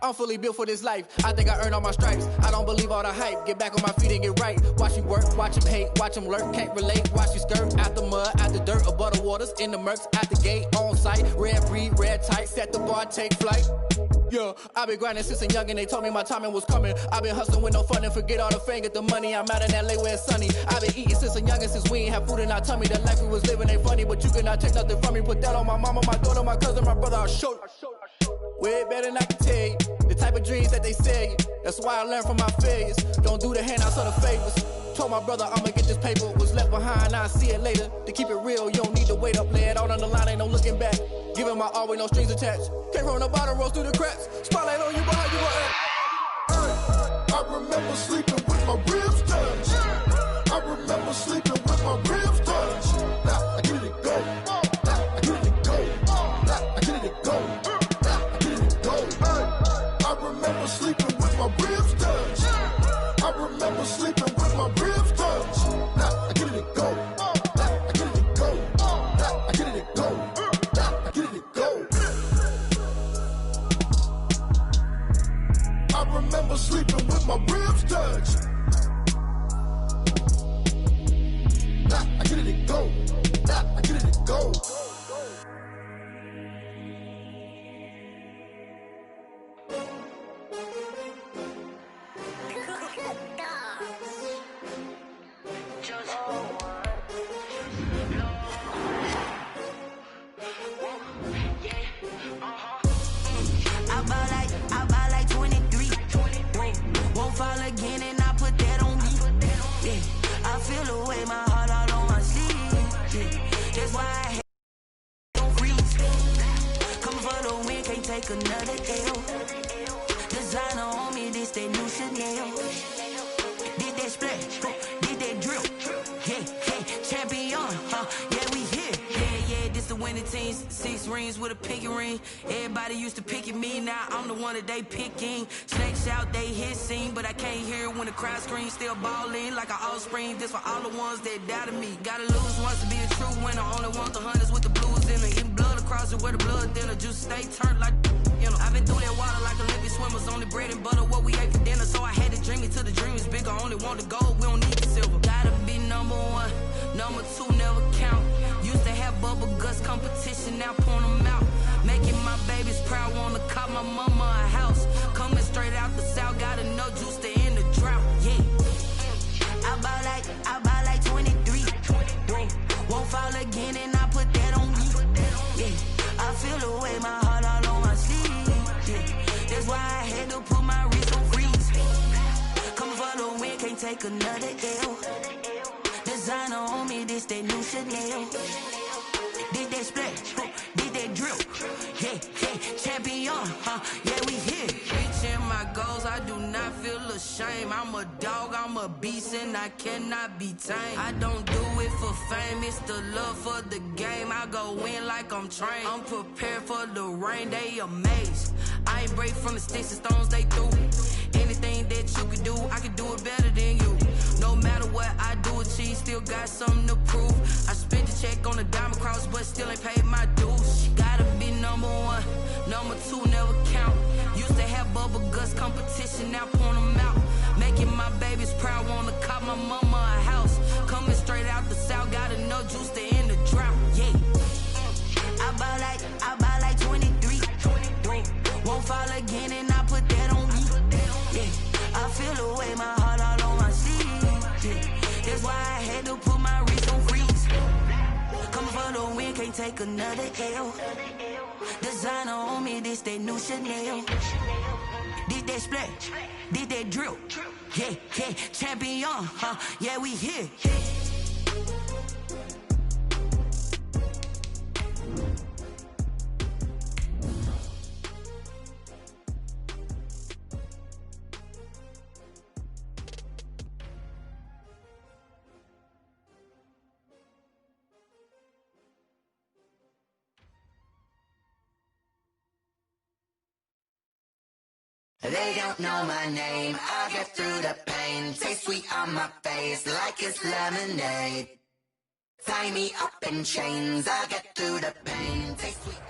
I'm fully built for this life. I think I earned all my stripes. I don't believe all the hype. Get back on my feet and get right. Watch you work, watch him hate, watch him lurk. Can't relate, watch you skirt. Out the mud, out the dirt, above the waters, in the murks, out the gate, on site. Red breed, red tight, set the bar, take flight. Yeah, I been grinding since a youngin', they told me my timing was coming. I been hustling with no fun and forget all the fame, get the money. I'm out in LA where it's sunny. I been eating since a youngin', since we ain't have food in our tummy. The life we was living ain't funny, but you cannot take nothing from me. Put that on my mama, my daughter, my cousin, my brother, I'll show you. Way better than I can tell you. The type of dreams that they sell you. That's why I learned from my failures. Don't do the handouts or the favors. Told my brother I'ma get this paper. Was left behind, I'll see it later. To keep it real, you don't need to wait up. Lay it out on the line, ain't no looking back. Giving my all with no strings attached. Came from the bottom, rose through the cracks. Spotlight on you, but how you gonna act? I remember sleeping with my ribs touched. I remember sleeping with my ribs touched. Now I get it go. Now I get it go. Now I get it go. Now I get it go. I remember sleeping with my ribs touched. I remember sleeping with my ribs touched. Now I get it go. Now I get it go. Now I get it go. Now I get it go. I remember sleeping with my ribs touched. Now I get it go. Now I get it go. I buy like 23. Won't fall again and I put that on me. Yeah, I feel the way my heart all on my sleeve. Yeah, that's why I hate don't freeze. Coming for the win, can't take another L. Designer on me, this that new Chanel. Did that splash, did that drill. Yeah, champion, yeah, we here. Yeah, this the winning team. 6 rings with a pinky ring. Everybody used to pick at me, now I'm the one that they picking. Snakes out, they hit scene, but I can't hear it when the crowd screams. Still ballin' like an offspring. This for all the ones that doubted me. Gotta lose once to be a true winner. Only want the hunters with the blues in it. Getting blood across it where the blood thinner. Juice stay turned like, you know. I've been through that water like Olympic swimmers. Only bread and butter, what we ate for dinner. So I had to dream it till the dream is bigger. Only want the gold, we don't need the silver. Gotta be number 1, number 2 never count. Used to have bubble guts competition, now point them out. Making my babies proud, wanna cop my mama a house. Coming straight out the south, gotta know juice to end the drought. Yeah, I buy like 23. Won't fall again and I put that on me. Yeah, I feel the way my heart all on my sleeve. Yeah, that's why I had to put my wrist on freeze. Coming for the win, can't take another L. Designer on me, this that new Chanel. Did that splash, did that drill. Yeah, champion, yeah, we here. Reaching my goals, I do not feel ashamed. I'm a dog, I'm a beast, and I cannot be tamed. I don't do it for fame, it's the love for the game. I go in like I'm trained. I'm prepared for the rain, they amazed. I ain't break from the sticks and stones they threw. Anything that you could do, I could do it better than you. No matter what I do, achieve, still got something to prove. I spent the check on the diamond cross, but still ain't paid my dues. Gotta be number 1, number 2 never count. Used to have bubble guts competition, now point them out. Making my babies proud, wanna cop my mama a house. Coming straight out the south, gotta know juice to end the drought. Yeah, I buy like 23. Won't fall again and I put that on me. Yeah, I feel the way my heart all on my sleeve. Yeah, that's why I had to put my wrist on freeze. Coming for the win, can't take another L. Designer on me, this that new Chanel. Did that splash, did that drill. Yeah, champion, yeah, we here. They don't know my name, I get through the pain. Taste sweet on my face like it's lemonade. Tie me up in chains, I get through the pain. Taste sweet.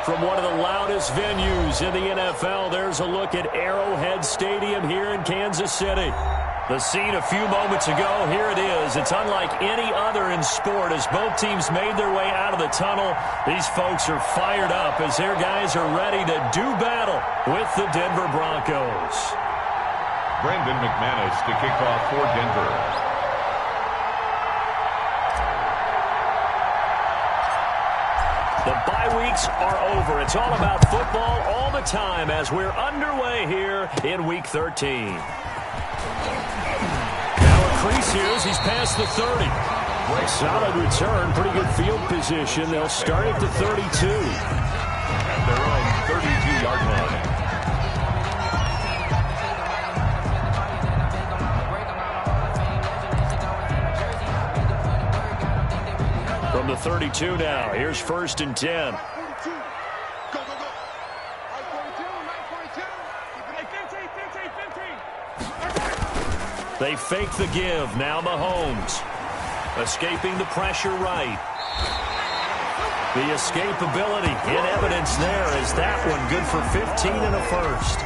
From one of the loudest venues in the NFL, there's a look at Arrowhead Stadium here in Kansas City. The scene a few moments ago, here it is. It's unlike any other in sport as both teams made their way out of the tunnel. These folks are fired up as their guys are ready to do battle with the Denver Broncos. Brandon McManus to kick off for Denver. The bye weeks are over. It's all about football all the time as we're underway here in Week 13. Crease here as he's past the 30. Solid return, pretty good field position. They'll start at the 32. At their own 32-yard line. From the 32 now, here's 1st and 10. They fake the give. Now Mahomes. Escaping the pressure right. The escapability in evidence there is that one good for 15 and a first.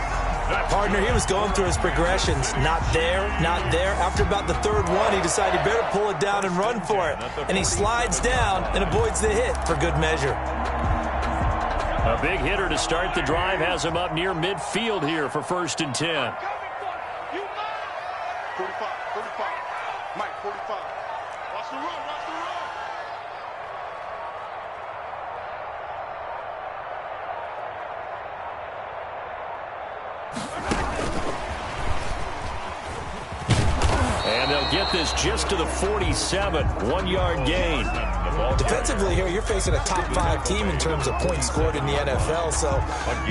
Partner, he was going through his progressions. Not there, not there. After about the third one, he decided he better pull it down and run for it. And he slides down and avoids the hit for good measure. A big hitter to start the drive has him up near midfield here for 1st and 10. 45, Mike, 45. Watch the run, And they'll get this just to the 47, 1-yard gain. Defensively here, you're facing a top 5 team in terms of points scored in the NFL. So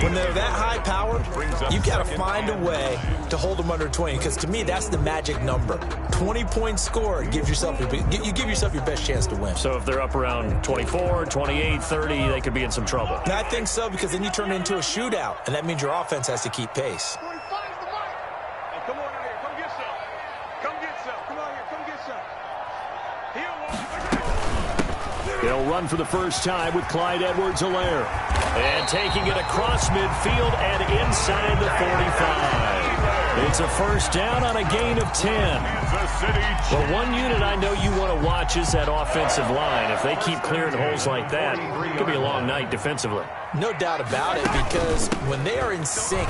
when they're that high-powered, you've got to find a way to hold them under 20. Because to me, that's the magic number. 20 points scored gives yourself you give yourself your best chance to win. So if they're up around 24, 28, 30, they could be in some trouble. And I think so, because then you turn it into a shootout, and that means your offense has to keep pace. He'll run for the first time with Clyde Edwards-Helaire. And taking it across midfield and inside the 45. It's a first down on a gain of 10. Well, one unit I know you want to watch is that offensive line. If they keep clearing holes like that, it could be a long night defensively. No doubt about it, because when they are in sync,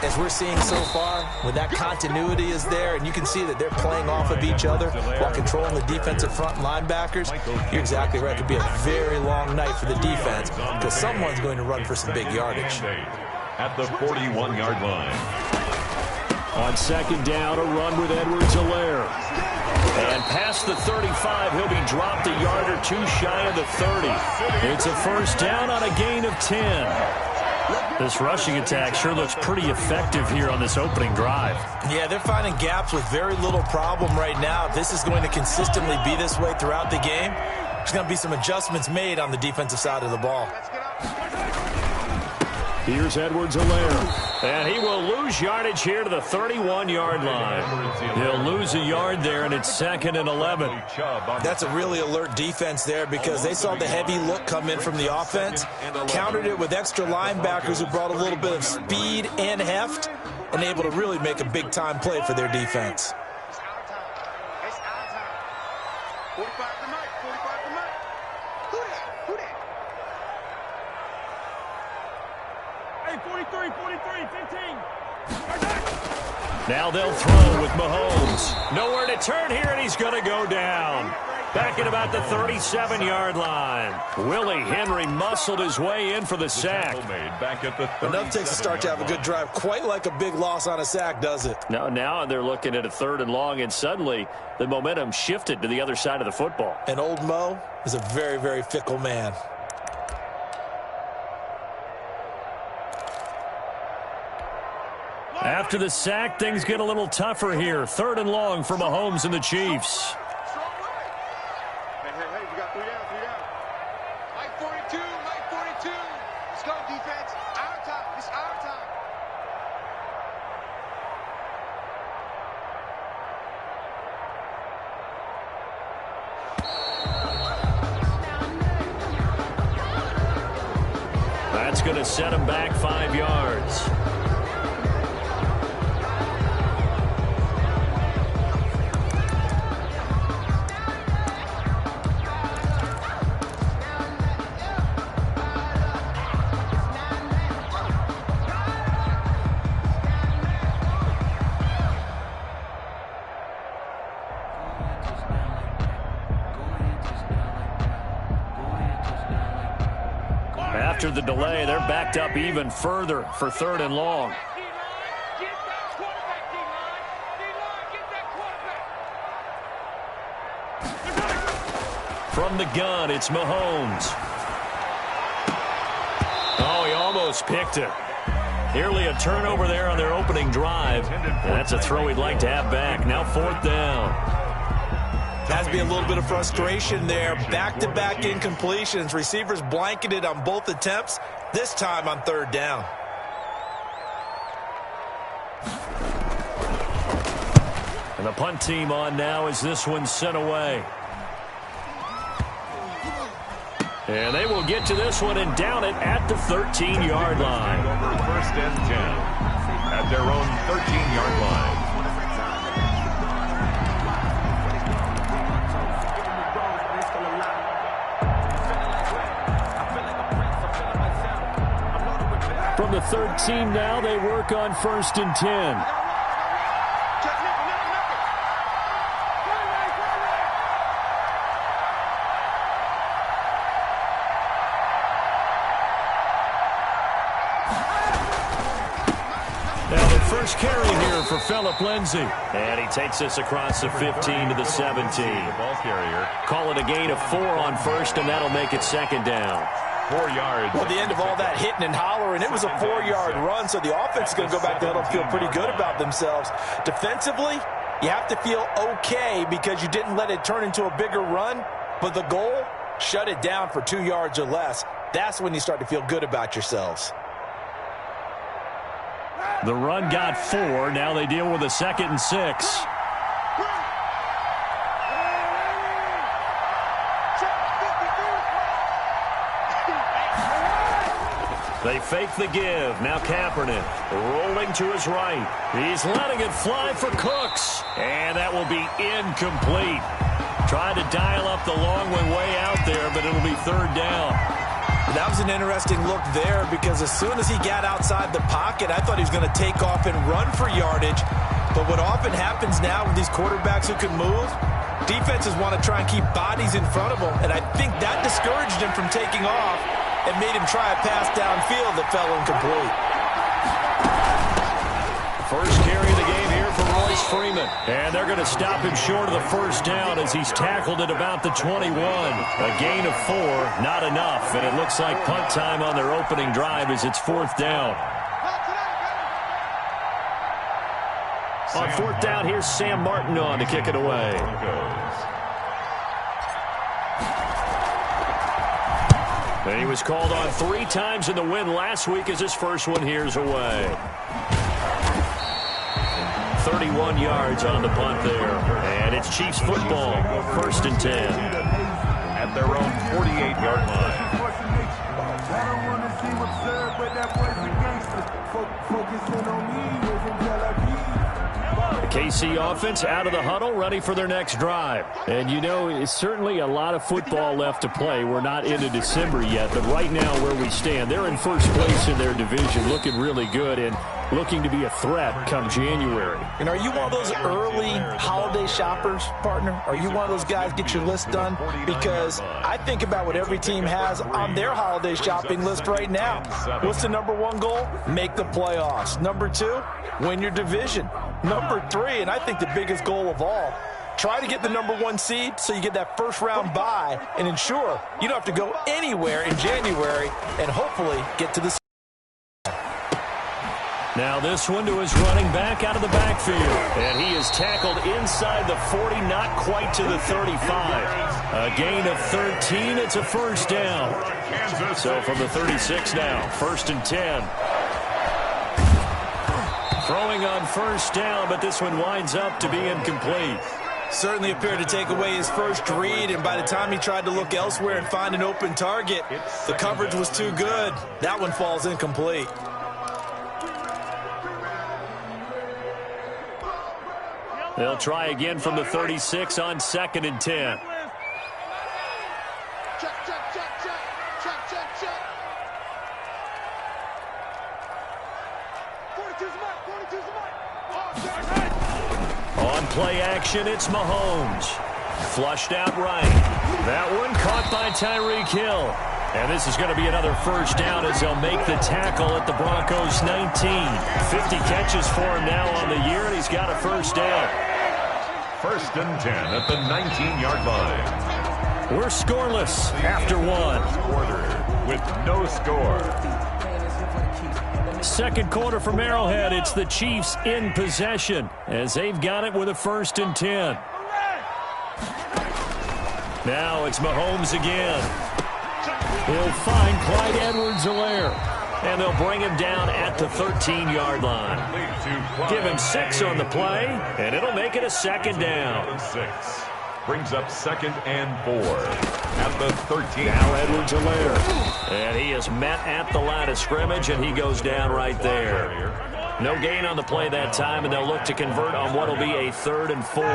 as we're seeing so far, when that continuity is there and you can see that they're playing off of each other while controlling the defensive front linebackers, you're exactly right. It could be a very long night for the defense because someone's going to run for some big yardage. At the 41-yard line. On 2nd down, a run with Edwards-Helaire. And past the 35, he'll be dropped a yard or two shy of the 30. It's a first down on a gain of 10. This rushing attack sure looks pretty effective here on this opening drive. Yeah, they're finding gaps with very little problem right now. If this is going to consistently be this way throughout the game, there's going to be some adjustments made on the defensive side of the ball. Here's Edwards-Helaire. And he will lose yardage here to the 31-yard line. He'll lose a yard there, and it's 2nd and 11. That's a really alert defense there because they saw the heavy look come in from the offense, countered it with extra linebackers who brought a little bit of speed and heft, and able to really make a big-time play for their defense. Now they'll throw with Mahomes. Nowhere to turn here, and he's going to go down. Back at about the 37-yard line. Willie Henry muscled his way in for the sack. Enough takes to start to have a good drive. Quite like a big loss on a sack, does it? Now they're looking at a 3rd and long, and suddenly the momentum shifted to the other side of the football. And old Mo is a very, very fickle man. After the sack, things get a little tougher here. 3rd and long for Mahomes and the Chiefs. Hey, we got 3 down. Mike 42. Let's go, defense. Our time. It's our time. That's going to set him back 5 yards. After the delay, they're backed up even further for 3rd and long. From the gun, it's Mahomes. Oh, he almost picked it. Nearly a turnover there on their opening drive. And that's a throw he'd like to have back. Now 4th down. Has to be a little bit of frustration there. Back-to-back incompletions. Receivers blanketed on both attempts, this time on 3rd down. And the punt team on now as this one's sent away. And they will get to this one and down it at the 13-yard line. Over 1st and 10 at their own 13-yard line. From the 13 now, they work on 1st and 10. Now the first carry here for Phillip Lindsay. And he takes us across the 15 to the 17. Ball carrier. Call it a gain of 4 on 1st, and that'll make it 2nd down. 4 yards. Well, at the end of all that hitting and hollering, it was a 4-yard run, so the offense is going to go back to huddle and feel pretty good about themselves. Defensively, you have to feel okay because you didn't let it turn into a bigger run, but the goal, shut it down for 2 yards or less. That's when you start to feel good about yourselves. The run got 4. Now they deal with a 2nd and 6. They fake the give. Now Kaepernick rolling to his right. He's letting it fly for Cooks. And that will be incomplete. Trying to dial up the long way out there, but it'll be 3rd down. That was an interesting look there because as soon as he got outside the pocket, I thought he was going to take off and run for yardage. But what often happens now with these quarterbacks who can move, defenses want to try and keep bodies in front of them. And I think that discouraged him from taking off and made him try a pass downfield that fell incomplete. First carry of the game here for Royce Freeman. And they're going to stop him short of the 1st down as he's tackled at about the 21. A gain of 4, not enough. And it looks like punt time on their opening drive as it's 4th down. On 4th down, here's Sam Martin on to kick it away. And he was called on 3 times in the win last week as his first one here's away. 31 yards on the punt there. And it's Chiefs football, 1st and 10. At their own 48-yard line. The KC offense out of the huddle, ready for their next drive. And, you know, it's certainly a lot of football left to play. We're not into December yet, but right now where we stand, they're in 1st place in their division, looking really good and looking to be a threat come January. And are you one of those early holiday shoppers, partner? Are you one of those guys get your list done? Because I think about what every team has on their holiday shopping list right now. What's the #1 goal? Make the playoffs. #2, win your division. #3, and I think the biggest goal of all, try to get the #1 seed so you get that 1st-round bye and ensure you don't have to go anywhere in January and hopefully get to the. Now this one to his running back out of the backfield. And he is tackled inside the 40, not quite to the 35. A gain of 13. It's a 1st down. So from the 36 now, 1st and 10. Throwing on 1st down, but this one winds up to be incomplete. Certainly appeared to take away his first read, and by the time he tried to look elsewhere and find an open target, the coverage was too good. That one falls incomplete. They'll try again from the 36 on 2nd and 10. On play action, it's Mahomes. Flushed out right. That one caught by Tyreek Hill. And this is going to be another first down as they'll make the tackle at the Broncos 19. 50 catches for him now on the year, and he's got a first down. 1st and 10 at the 19-yard line. We're scoreless after one. Quarter with no score. Second quarter from Arrowhead. It's the Chiefs in possession as they've got it with a 1st and 10. Now it's Mahomes again. He'll find Clyde Edwards-Helaire, and they'll bring him down at the 13-yard line. Give him 6 on the play, and it'll make it a 2nd down. 6 brings up 2nd and 4 at the 13. Now Edwards-Helaire, and he is met at the line of scrimmage, and he goes down right there. No gain on the play that time, and they'll look to convert on what will be a 3rd and 4.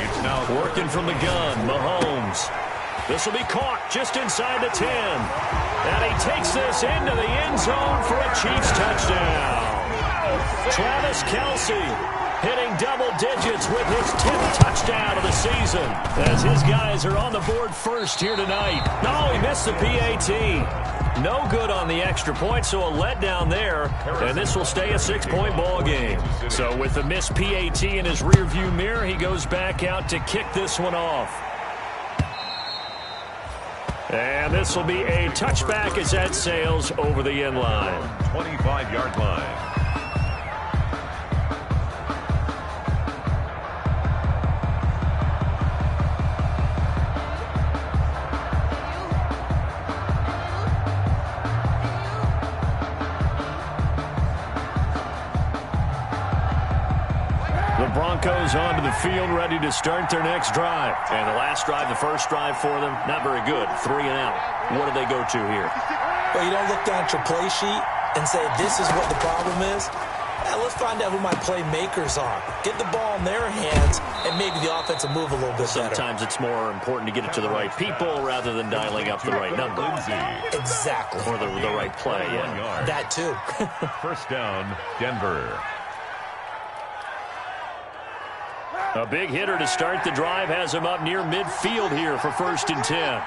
It's now working from the gun, Mahomes. This will be caught just inside the 10. And he takes this into the end zone for a Chiefs touchdown. Travis Kelce hitting double digits with his 10th touchdown of the season as his guys are on the board first here tonight. No, he missed the PAT. No good on the extra point, so a letdown there, and this will stay a 6-point ball game. So with the missed PAT in his rearview mirror, he goes back out to kick this one off. And this will be a touchback as that sails over the end line. 25-yard line. Broncos onto the field, ready to start their next drive. And the last drive, the first drive for them, not very good. 3 and out. What do they go to here? Well, you don't look down at your play sheet and say, this is what the problem is. Let's find out who my playmakers are. Get the ball in their hands, and maybe the offense will move a little bit better. Sometimes it's more important to get it to the right people rather than dialing up the right number. Exactly. Or the right play, yeah. That too. First down, Denver. A big hitter to start the drive has him up near midfield here for 1st and 10.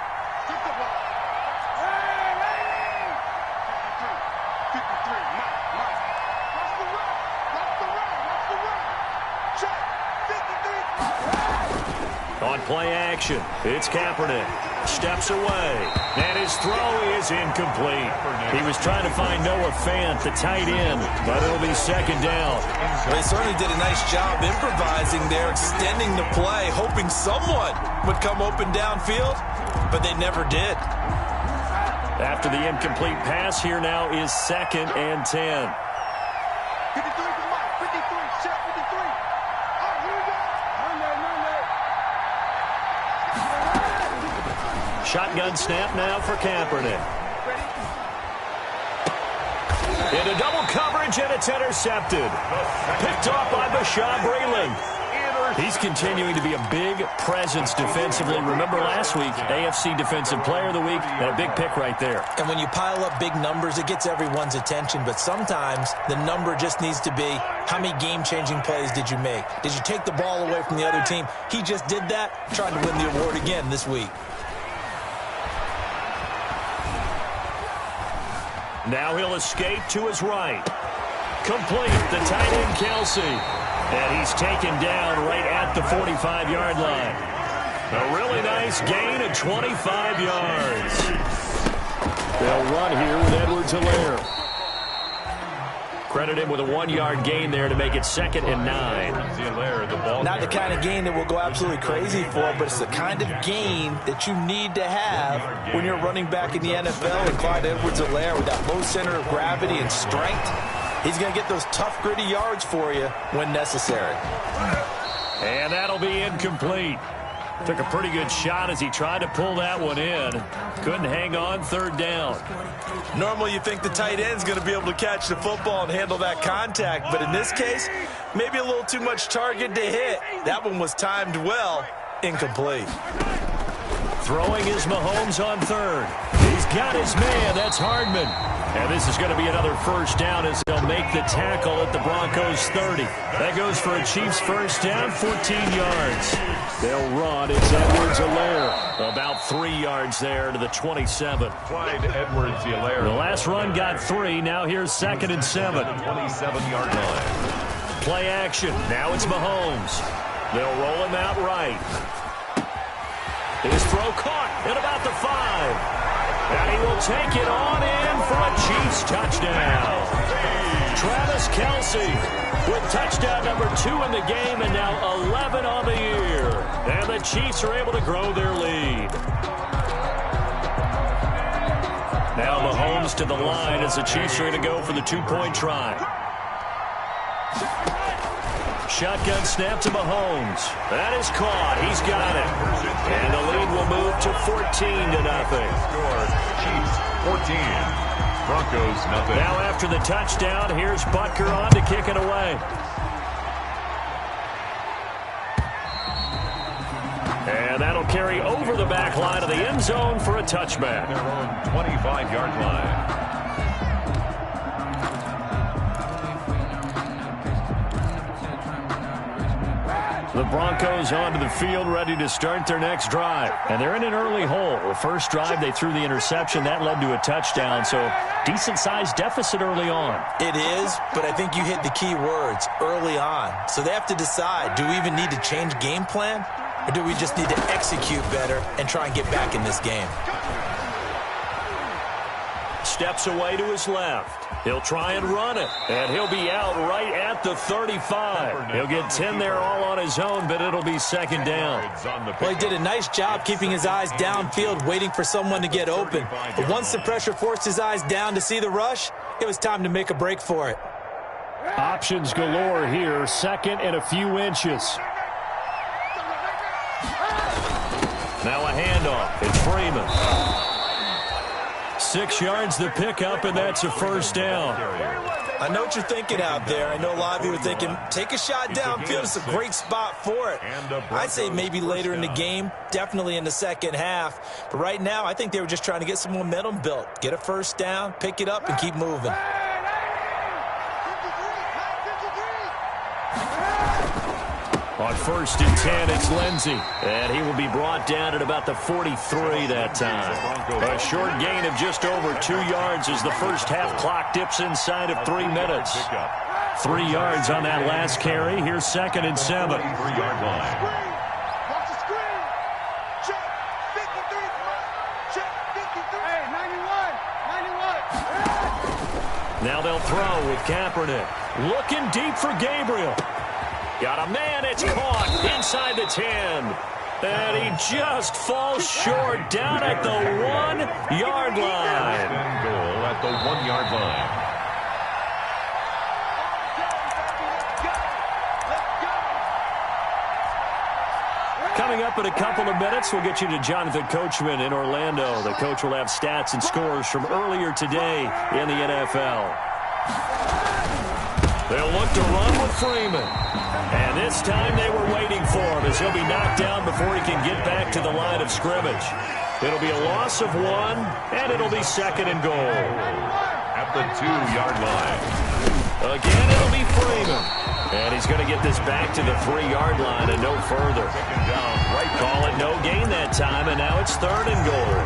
On play action, it's Kaepernick. Steps away, and his throw is incomplete. He was trying to find Noah Fant, the tight end, but it'll be 2nd down. They certainly did a nice job improvising there, extending the play, hoping someone would come open downfield, but they never did. After the incomplete pass, here now is 2nd and 10. Shotgun snap now for Kaepernick. Into double coverage, and it's intercepted. Picked off by Bashaud Breeland. He's continuing to be a big presence defensively. Remember last week, AFC Defensive Player of the Week, and a big pick right there. And when you pile up big numbers, it gets everyone's attention. But sometimes the number just needs to be, how many game-changing plays did you make? Did you take the ball away from the other team? He just did that, trying to win the award again this week. Now he'll escape to his right. Complete, the tight end Kelce. And he's taken down right at the 45-yard line. A really nice gain of 25 yards. They'll run here with Edwards-Helaire. Credit him with a 1-yard gain there to make it 2nd and 9. Not the kind of gain that we'll go absolutely crazy for, but it's the kind of gain that you need to have when you're running back in the NFL. And Clyde Edwards-Helaire, with that low center of gravity and strength, he's going to get those tough, gritty yards for you when necessary. And that'll be incomplete. Took a pretty good shot as he tried to pull that one in. Couldn't hang on, third down. Normally you think the tight end's going to be able to catch the football and handle that contact, but in this case, maybe a little too much target to hit. That one was timed well. Incomplete. Throwing is Mahomes on third. He's got his man. That's Hardman. And this is going to be another first down as they'll make the tackle at the Broncos 30. That goes for a Chiefs first down, 14 yards. They'll run. It's Edwards-Helaire. About 3 yards there to the 27. Clyde Edwards-Helaire. The last run got 3. Now here's 2nd and 7. 27-yard line. Play action. Now it's Mahomes. They'll roll him out right. His throw caught at about the 5. And he will take it on in for a Chiefs touchdown. Travis Kelce with touchdown number 2 in the game and now 11 on the year. And the Chiefs are able to grow their lead. Now Mahomes to the line as the Chiefs are going to go for the 2-point try. Shotgun snap to Mahomes. That is caught. He's got it. And the lead will move to 14-0. Score, Chiefs 14. Broncos nothing. Now after the touchdown, here's Butker on to kick it away. And that'll carry over the back line of the end zone for a touchback. Their own 25-yard line. The Broncos onto the field, ready to start their next drive. And they're in an early hole. The first drive, they threw the interception. That led to a touchdown, so decent-sized deficit early on. It is, but I think you hit the key words, early on. So they have to decide, do we even need to change game plan? Or do we just need to execute better and try and get back in this game? Steps away to his left. He'll try and run it, and he'll be out right at the 35. He'll get 10 there all on his own, but it'll be second down. Well, he did a nice job keeping his eyes downfield, waiting for someone to get open. But once the pressure forced his eyes down to see the rush, it was time to make a break for it. Options galore here, second and a few inches. Now a handoff. It's Freeman. 6 yards the pickup, and that's a first down. I know what you're thinking out there. I know a lot of you are thinking, take a shot downfield. It's a great spot for it. I'd say maybe later in the game, definitely in the second half. But right now, I think they were just trying to get some momentum built. Get a first down, pick it up, and keep moving. On 1st and 10, it's Lindsey. And he will be brought down at about the 43 that time. A short gain of just over 2 yards as the first half clock dips inside of 3 minutes. 3 yards on that last carry. Here's 2nd and 7. 3-yard line. Now they'll throw with Kaepernick. Looking deep for Gabriel. Got a man, it's caught inside the 10. And he just falls short down at the 1-yard line. Goal at the 1-yard line. Coming up in a couple of minutes, we'll get you to Jonathan Coachman in Orlando. The coach will have stats and scores from earlier today in the NFL. They'll look to run with Freeman. And this time they were waiting for him as he'll be knocked down before he can get back to the line of scrimmage. It'll be a loss of 1, and it'll be 2nd and goal. At the 2-yard line. Again, it'll be Freeman. And he's going to get this back to the 3-yard line and no further. Call it no gain that time, and now it's 3rd and goal.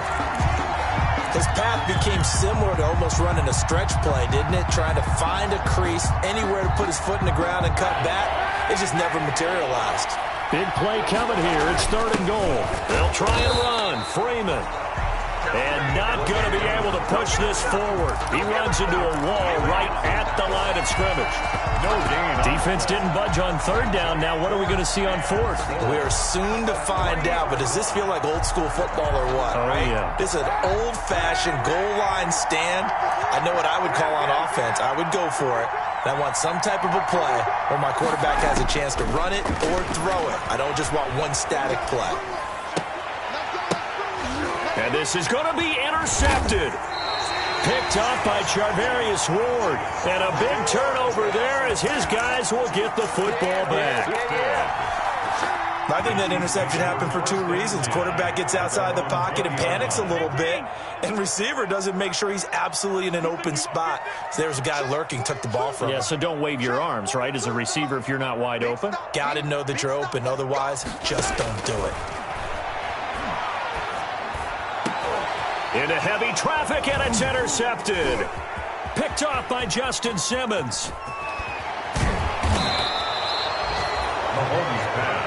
His path became similar to almost running a stretch play, didn't it? Trying to find a crease, anywhere to put his foot in the ground and cut back. It just never materialized. Big play coming here. It's 3rd and goal. They'll try and run. Freeman. And not going to be able to push this forward. He runs into a wall right at the line of scrimmage. No gain. Defense didn't budge on 3rd down. Now what are we going to see on 4th? We're soon to find out, but does this feel like old school football or what? Oh, right? Yeah. This is an old-fashioned goal line stand. I know what I would call on offense. I would go for it. And I want some type of a play where my quarterback has a chance to run it or throw it. I don't just want one static play. And this is going to be intercepted. Picked off by Charvarius Ward. And a big turnover there as his guys will get the football back. I think that interception happened for two reasons. Quarterback gets outside the pocket and panics a little bit, and receiver doesn't make sure he's absolutely in an open spot. So there's a guy lurking, took the ball from him. Yeah, so don't wave your arms, right, as a receiver if you're not wide open? Got to know that you're open. Otherwise, just don't do it. Into heavy traffic, and it's intercepted. Picked off by Justin Simmons.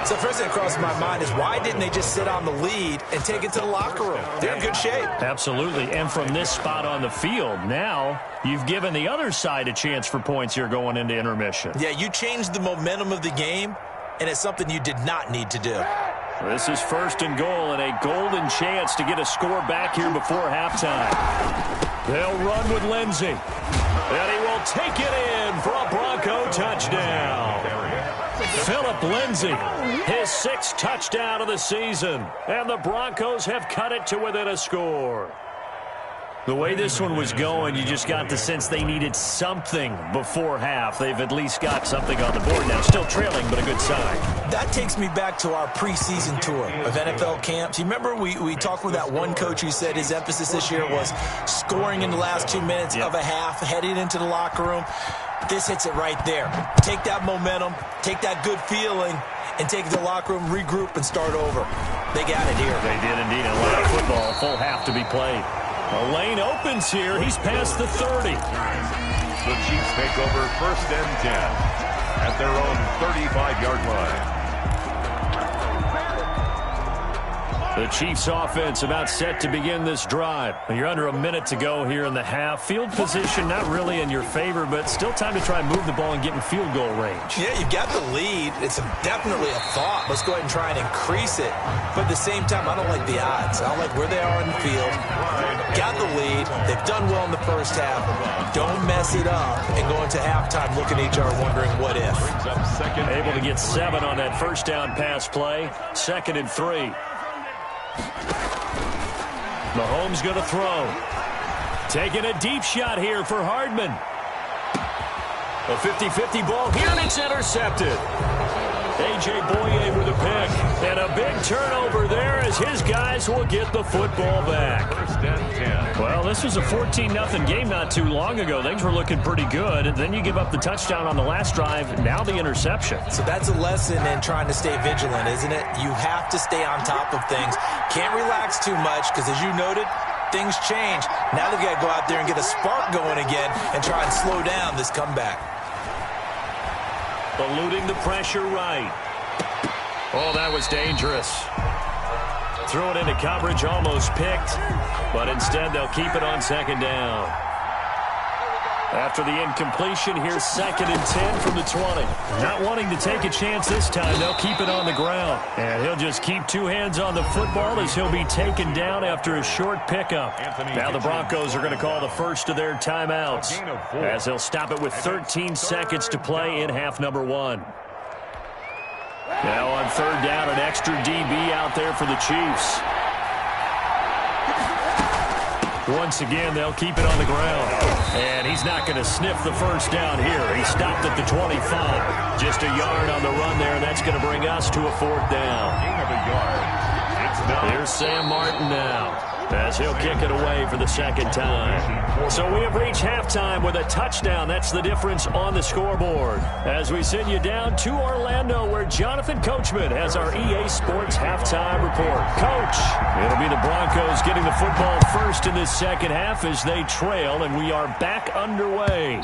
So first thing that crosses my mind is why didn't they just sit on the lead and take it to the locker room? They're in good shape. Absolutely, and from this spot on the field, now you've given the other side a chance for points here going into intermission. Yeah, you changed the momentum of the game, and it's something you did not need to do. This is 1st and goal, and a golden chance to get a score back here before halftime. They'll run with Lindsey, and he will take it in for a Bronco touchdown. Phillip Lindsey, his 6th touchdown of the season, and the Broncos have cut it to within a score. The way this one was going, you just got the sense they needed something before half. They've at least got something on the board now. Still trailing, but a good sign. That takes me back to our preseason tour of NFL camps. You remember we talked with that one coach who said his emphasis this year was scoring in the last 2 minutes of a half, heading into the locker room. This hits it right there. Take that momentum, take that good feeling, and take it to the locker room, regroup, and start over. They got it here. They did indeed. A lot of football, full half to be played. A lane opens here. He's past the 30. The Chiefs take over 1st and 10 at their own 35-yard line. The Chiefs offense about set to begin this drive. You're under a minute to go here in the half. Field position not really in your favor, but still time to try and move the ball and get in field goal range. Yeah, you've got the lead. It's definitely a thought. Let's go ahead and try and increase it. But at the same time, I don't like the odds. I don't like where they are in the field. Got the lead. They've done well in the first half. Don't mess it up and go into halftime looking at each other wondering what if. Able to get 7 on that first down pass play. 2nd and 3. Mahomes going to throw. Taking a deep shot here for Hardman. A 50-50 ball here, and it's intercepted. A.J. Boye with a pick. And a big turnover there as his guys will get the football back. 1st and 10. Well, this was a 14-0 game not too long ago. Things were looking pretty good. And then you give up the touchdown on the last drive. Now the interception. So that's a lesson in trying to stay vigilant, isn't it? You have to stay on top of things. Can't relax too much because, as you noted, things change. Now they've got to go out there and get a spark going again and try and slow down this comeback. Eluding the pressure right. Oh, that was dangerous. Threw it into coverage, almost picked. But instead, they'll keep it on 2nd down. After the incompletion, here's 2nd and 10 from the 20. Not wanting to take a chance this time, they'll keep it on the ground. And he'll just keep 2 hands on the football as he'll be taken down after a short pickup. Now the Broncos are going to call the first of their timeouts as they'll stop it with 13 seconds to play in half number 1. Now on 3rd down, an extra DB out there for the Chiefs. Once again, they'll keep it on the ground. And he's not going to sniff the first down here. He stopped at the 25. Just a yard on the run there, and that's going to bring us to a 4th down. Gain of a yard. Here's Sam Martin now as he'll kick it away for the 2nd time. So we have reached halftime with a touchdown. That's the difference on the scoreboard. As we send you down to Orlando, where Jonathan Coachman has our EA Sports halftime report. Coach, it'll be the Broncos getting the football first in this 2nd half as they trail, and we are back underway.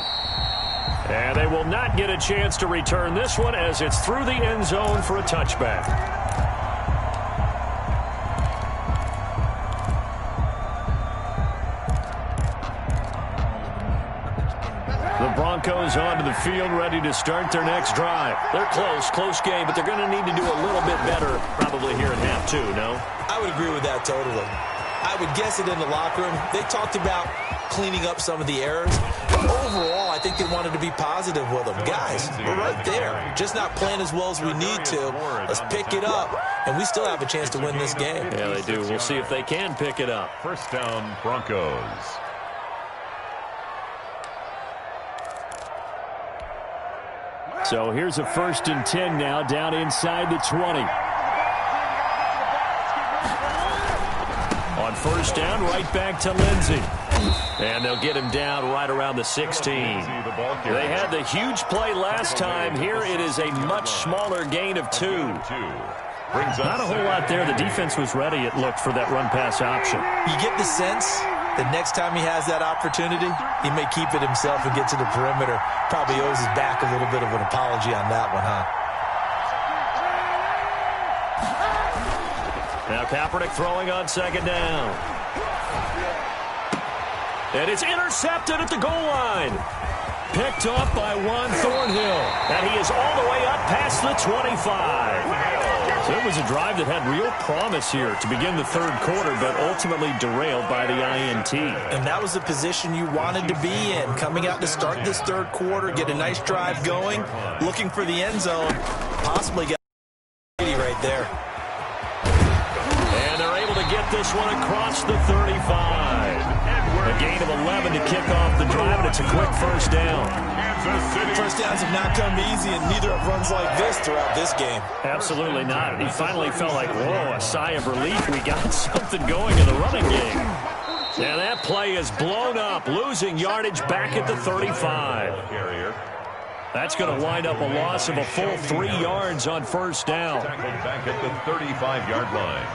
And they will not get a chance to return this one as it's through the end zone for a touchback. The Broncos onto the field, ready to start their next drive. They're close game, but they're going to need to do a little bit better probably here in half 2, no? I would agree with that totally. I would guess it in the locker room. They talked about cleaning up some of the errors. But overall, I think think they wanted to be positive with them. Guys, we're right there. Just not playing as well as we need to. Let's pick it up, and we still have a chance to win this game. Yeah, they do. We'll see if they can pick it up. First down, Broncos. So here's a 1st and 10 now, down inside the 20. On 1st down, right back to Lindsey. And they'll get him down right around the 16. They had the huge play last time. Here it is a much smaller gain of 2. Not a whole lot there. The defense was ready, it looked, for that run-pass option. You get the sense that next time he has that opportunity, he may keep it himself and get to the perimeter. Probably owes his back a little bit of an apology on that one, huh? Now Kaepernick throwing on 2nd down. And it's intercepted at the goal line. Picked up by Juan Thornhill. And he is all the way up past the 25. So it was a drive that had real promise here to begin the 3rd quarter, but ultimately derailed by the INT. And that was the position you wanted to be in. Coming out to start this 3rd quarter, get a nice drive going, looking for the end zone, possibly get right there. And they're able to get this one across the 35. A gain of 11 to kick off the drive, and it's a quick 1st down. First downs have not come easy, and neither have runs like this throughout this game. Absolutely not. He finally felt like, whoa, a sigh of relief. We got something going in the running game. And that play is blown up, losing yardage back at the 35. That's going to wind up a loss of a full 3 yards on 1st down. Tackled back at the 35-yard line.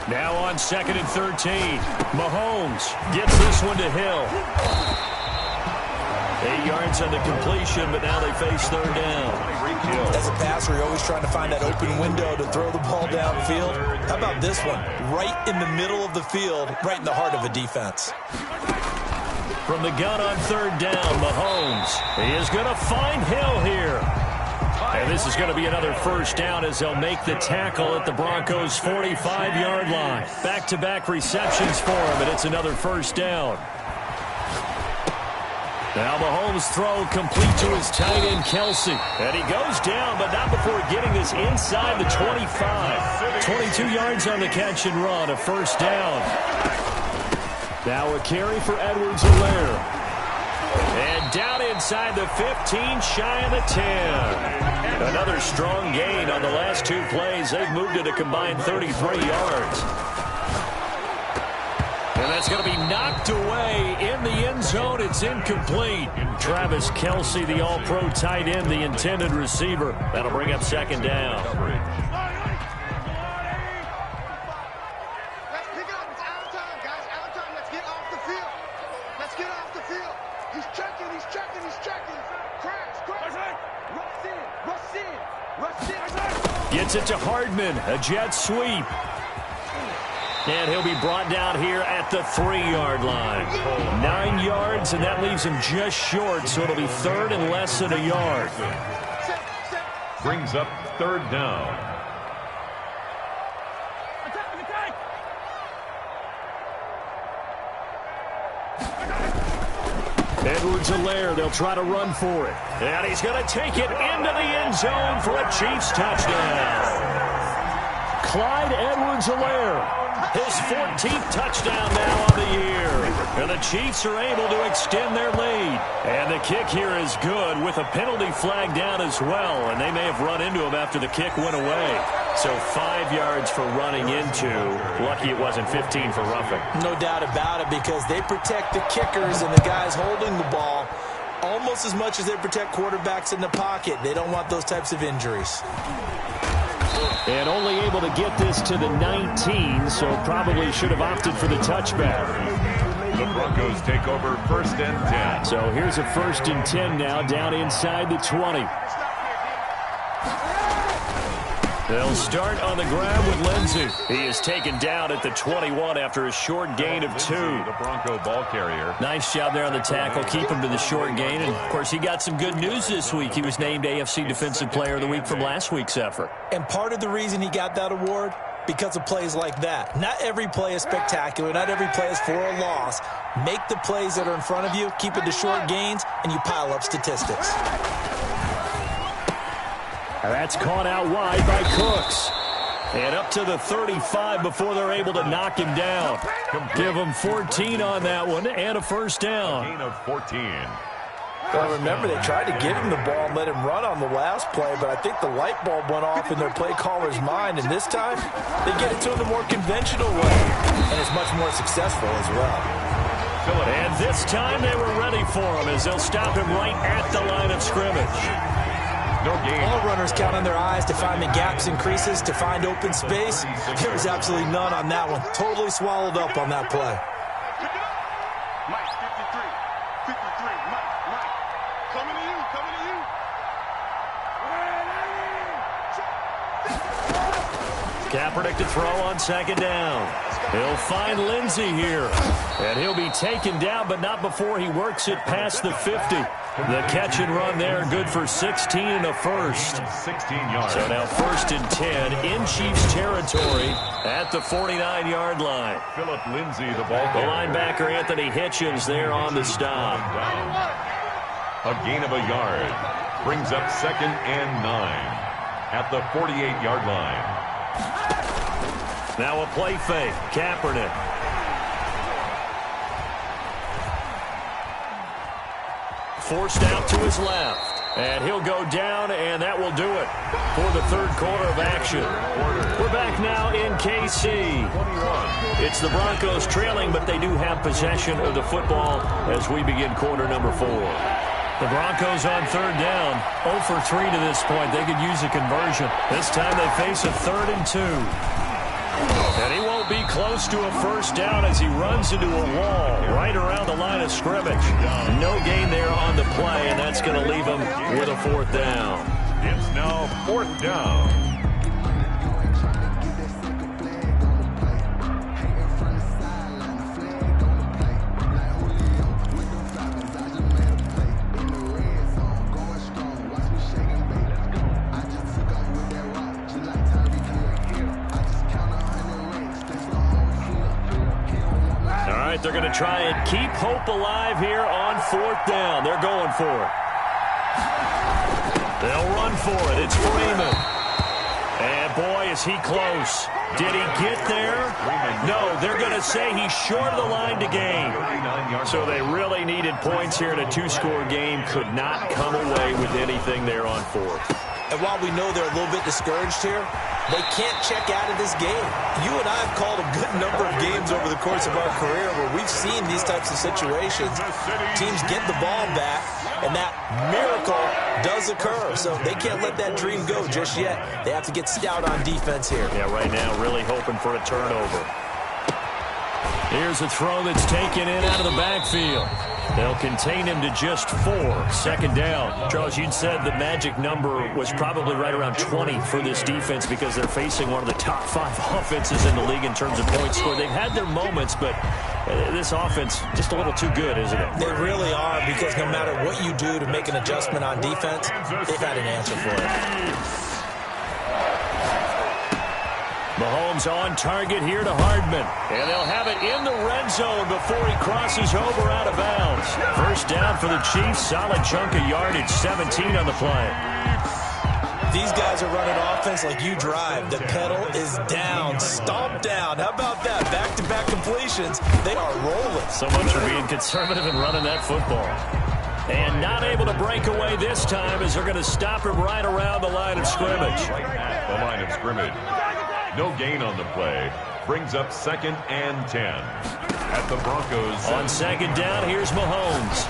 Now on 2nd and 13. Mahomes gets this one to Hill. 8 yards on the completion, but now they face 3rd down. As a passer, you're always trying to find that open window to throw the ball downfield. How about this one? Right in the middle of the field, right in the heart of a defense. From the gun on 3rd down, Mahomes. He is going to find Hill here. And this is going to be another 1st down as they'll make the tackle at the Broncos' 45-yard line. Back-to-back receptions for him, and it's another 1st down. Now Mahomes' throw complete to his tight end, Kelce. And he goes down, but not before getting this inside the 25. 22 yards on the catch and run, a 1st down. Now a carry for Edwards-Helaire. And down inside the 15, shy of the 10. Another strong gain on the last 2 plays. They've moved it a combined 33 yards. And that's going to be knocked away in the end zone. It's incomplete. Travis Kelce, the all-pro tight end, the intended receiver. That'll bring up 2nd down. Gets it to Hardman, a jet sweep. And he'll be brought down here at the 3-yard line. 9 yards, and that leaves him just short, so it'll be 3rd and less than a yard. Brings up 3rd down. Edwards-Helaire, they'll try to run for it. And he's going to take it into the end zone for a Chiefs touchdown. Clyde Edwards-Helaire, his 14th touchdown now on the year. And the Chiefs are able to extend their lead. And the kick here is good with a penalty flag down as well. And they may have run into him after the kick went away. So 5 yards for running into. Lucky it wasn't 15 for roughing. No doubt about it, because they protect the kickers and the guys holding the ball almost as much as they protect quarterbacks in the pocket. They don't want those types of injuries. And only able to get this to the 19, so probably should have opted for the touchback. The Broncos take over 1st and 10. So here's a 1st and 10 now, down inside the 20. They'll start on the grab with Lindsey. He is taken down at the 21 after a short gain of 2. The Bronco ball carrier. Nice job there on the tackle. Keep him to the short gain. And, of course, he got some good news this week. He was named AFC Defensive Player of the Week from last week's effort. And part of the reason he got that award, because of plays like that. Not every play is spectacular. Not every play is for a loss. Make the plays that are in front of you, keep it to short gains, and you pile up statistics. That's caught out wide by Cooks. And up to the 35 before they're able to knock him down. Give him 14 on that one and a first down. Gain of 14. Well, remember, they tried to give him the ball and let him run on the last play, but I think the light bulb went off in their play caller's mind, and this time they get it to him the more conventional way, and it's much more successful as well. And this time they were ready for him as they'll stop him right at the line of scrimmage. No gain. All runners count on their eyes to find the gaps and creases, to find open space. There was absolutely none on that one. Totally swallowed up on that play. Mike, 53, Mike, coming to you. Kaepernick to throw on second down. He'll find Lindsey here. And he'll be taken down, but not before he works it past the 50. The catch and run there, good for 16 and a first. 16 yards. So now 1st and 10 in Chiefs territory at the 49-yard line. Philip Lindsey, the ball The carrier. linebacker Anthony Hitchens there on the stop. A gain of a yard. Brings up 2nd and 9 at the 48-yard line. Now a play fake. Kaepernick. Forced out to his left. And he'll go down, and that will do it for the third quarter of action. We're back now in KC. It's the Broncos trailing, but they do have possession of the football as we begin quarter number 4. The Broncos on third down. 0 for 3 to this point. They could use a conversion. This time they face a 3rd and 2. And he won't be close to a first down as he runs into a wall right around the line of scrimmage. No gain there on the play, and that's going to leave him with a 4th down. It's now 4th down. They're going to try and keep hope alive here on 4th down. They're going for it. They'll run for it. It's Freeman. And boy, is he close. Did he get there? No, they're going to say he's short of the line to gain. So they really needed points here in a 2-score game. Could not come away with anything there on 4th. And while we know they're a little bit discouraged here, they can't check out of this game. You and I have called a good number of games over the course of our career where we've seen these types of situations. Teams get the ball back, and that miracle does occur. So they can't let that dream go just yet. They have to get stout on defense here. Yeah, right now really hoping for a turnover. Here's a throw that's taken in out of the backfield. They'll contain him to just 4. 2nd down. Charles, you'd said the magic number was probably right around 20 for this defense because they're facing one of the top 5 offenses in the league in terms of points scored. They've had their moments, but this offense just a little too good, isn't it? They really are, because no matter what you do to make an adjustment on defense, they've had an answer for it. Mahomes on target here to Hardman. And they'll have it in the red zone before he crosses over out of bounds. First down for the Chiefs. Solid chunk of yardage. 17 on the play. These guys are running offense like you drive. The pedal is down. Stomp down. How about that? Back-to-back completions. They are rolling. So much for being conservative and running that football. And not able to break away this time as they're going to stop him right around the line of scrimmage. Right at the line of scrimmage. No gain on the play. Brings up 2nd and 10 at the Broncos. On 2nd down, here's Mahomes.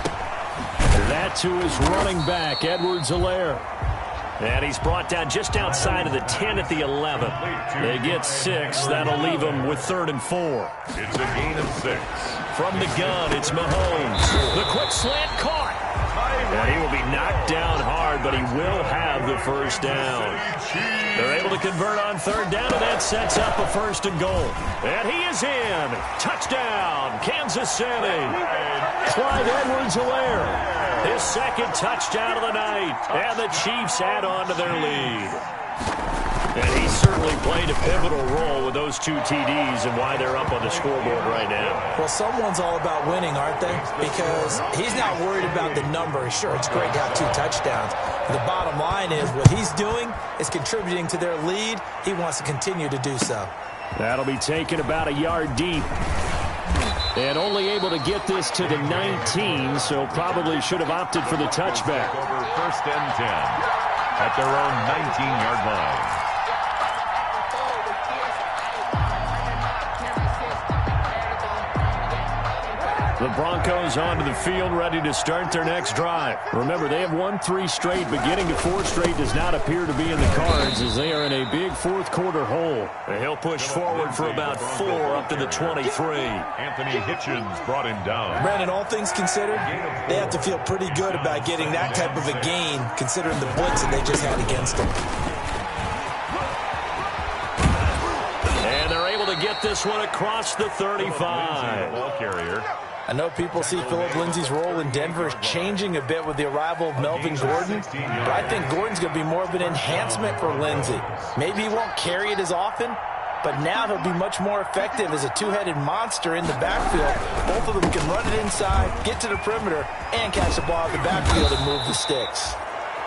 That to his running back, Edwards-Helaire. And he's brought down just outside of the 10 at the 11. They get 6. That'll leave him with 3rd and 4. It's a gain of 6. From the gun, it's Mahomes. The quick slant caught. And he will be knocked down hard, but he will have the the first down. They're able to convert on third down, and that sets up a 1st and goal. And he is in. Touchdown, Kansas City. Clyde Edwards-Helaire, his 2nd touchdown of the night. And the Chiefs add on to their lead. And he certainly played a pivotal role with those 2 TDs and why they're up on the scoreboard right now. Well, someone's all about winning, aren't they? Because he's not worried about the number. Sure, it's great to have 2 touchdowns. The bottom line is what he's doing is contributing to their lead. He wants to continue to do so. That'll be taken about a yard deep. And only able to get this to the 19, so probably should have opted for the touchback. Over 1st and 10 at their own 19-yard line. The Broncos onto the field, ready to start their next drive. Remember, they have won 3 straight, but getting to 4 straight does not appear to be in the cards as they are in a big 4th quarter hole. And he'll push forward for about 4 up to the 23. Anthony Hitchens brought him down. Brandon, all things considered, they have to feel pretty good about getting that type of a gain, considering the blitz that they just had against them. And they're able to get this one across the 35. Ball carrier. I know people see Philip Lindsay's role in Denver changing a bit with the arrival of Melvin Gordon, but I think Gordon's going to be more of an enhancement for Lindsay. Maybe he won't carry it as often, but now he'll be much more effective as a 2-headed monster in the backfield. Both of them can run it inside, get to the perimeter, and catch the ball in the backfield and move the sticks.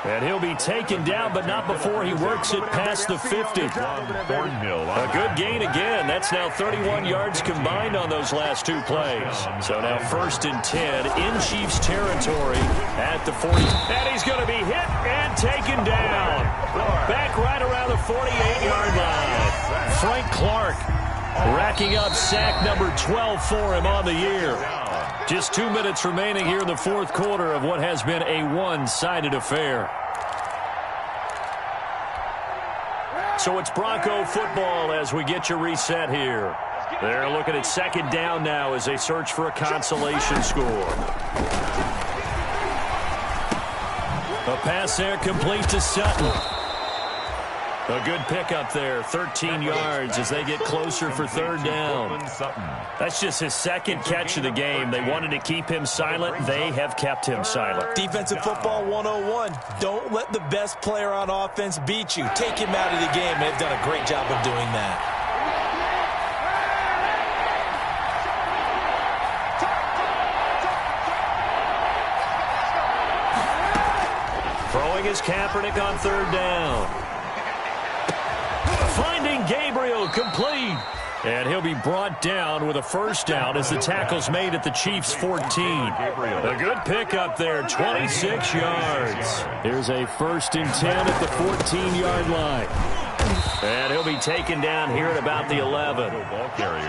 And he'll be taken down, but not before he works it past the 50. A good gain again. That's now 31 yards combined on those last 2 plays. So now 1st and 10 in Chiefs territory at the 40. And he's going to be hit and taken down. Back right around the 48-yard line. Frank Clark racking up sack number 12 for him on the year. Just 2 minutes remaining here in the 4th quarter of what has been a one-sided affair. So it's Bronco football as we get you reset here. They're looking at 2nd down now as they search for a consolation score. A pass there complete to Sutton. A good pickup there, 13 yards as they get closer for 3rd down. That's just his 2nd catch of the game. They wanted to keep him silent. They have kept him silent. Defensive football 101. Don't let the best player on offense beat you. Take him out of the game. They've done a great job of doing that. Throwing is Kaepernick on 3rd down. Finding Gabriel complete. And he'll be brought down with a 1st down as the tackle's made at the Chiefs' 14. A good pickup there, 26 yards. Here's a 1st and 10 at the 14-yard line. And he'll be taken down here at about the 11.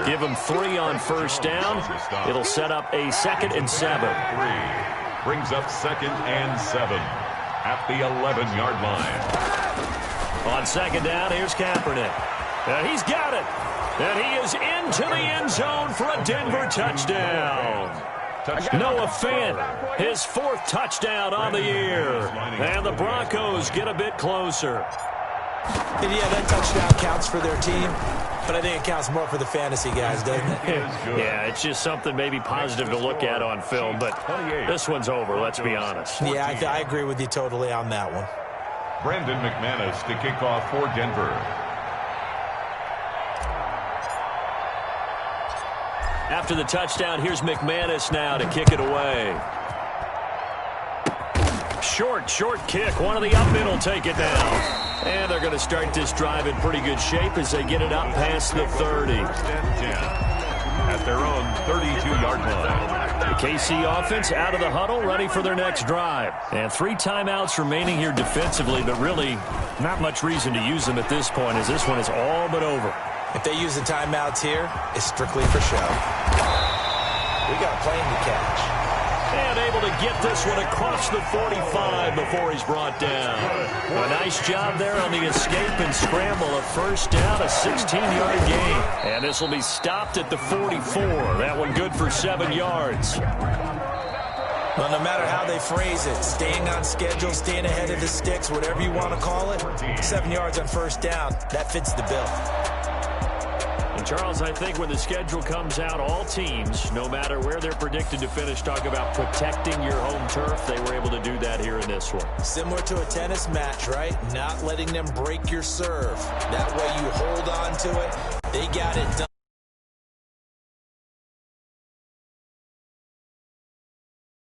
Give him 3 on 1st down. It'll set up a 2nd and 7. 3 brings up 2nd and 7 at the 11-yard line. On 2nd down, here's Kaepernick. And he's got it. And he is into the end zone for a Denver touchdown. Noah Fant, his 4th touchdown on the year. And the Broncos get a bit closer. And yeah, that touchdown counts for their team, but I think it counts more for the fantasy guys, doesn't it? Yeah, it's just something maybe positive to look at on film, but this one's over, let's be honest. Yeah, I agree with you totally on that one. Brandon McManus to kick off for Denver. After the touchdown, here's McManus now to kick it away. Short kick. One of the up men will take it down. And they're going to start this drive in pretty good shape as they get it up past the 30. At their own 32-yard line. The KC offense out of the huddle, ready for their next drive. And 3 timeouts remaining here defensively, but really not much reason to use them at this point as this one is all but over. If they use the timeouts here, it's strictly for show. We got a plane to catch. And able to get this one across the 45 before he's brought down. A nice job there on the escape and scramble. A 1st down, a 16-yard gain. And this will be stopped at the 44. That one good for 7 yards. Well, no matter how they phrase it, staying on schedule, staying ahead of the sticks, whatever you want to call it, 7 yards on first down, that fits the bill. And Charles, I think when the schedule comes out, all teams, no matter where they're predicted to finish, talk about protecting your home turf. They were able to do that here in this one. Similar to a tennis match, right? Not letting them break your serve. That way you hold on to it. They got it done.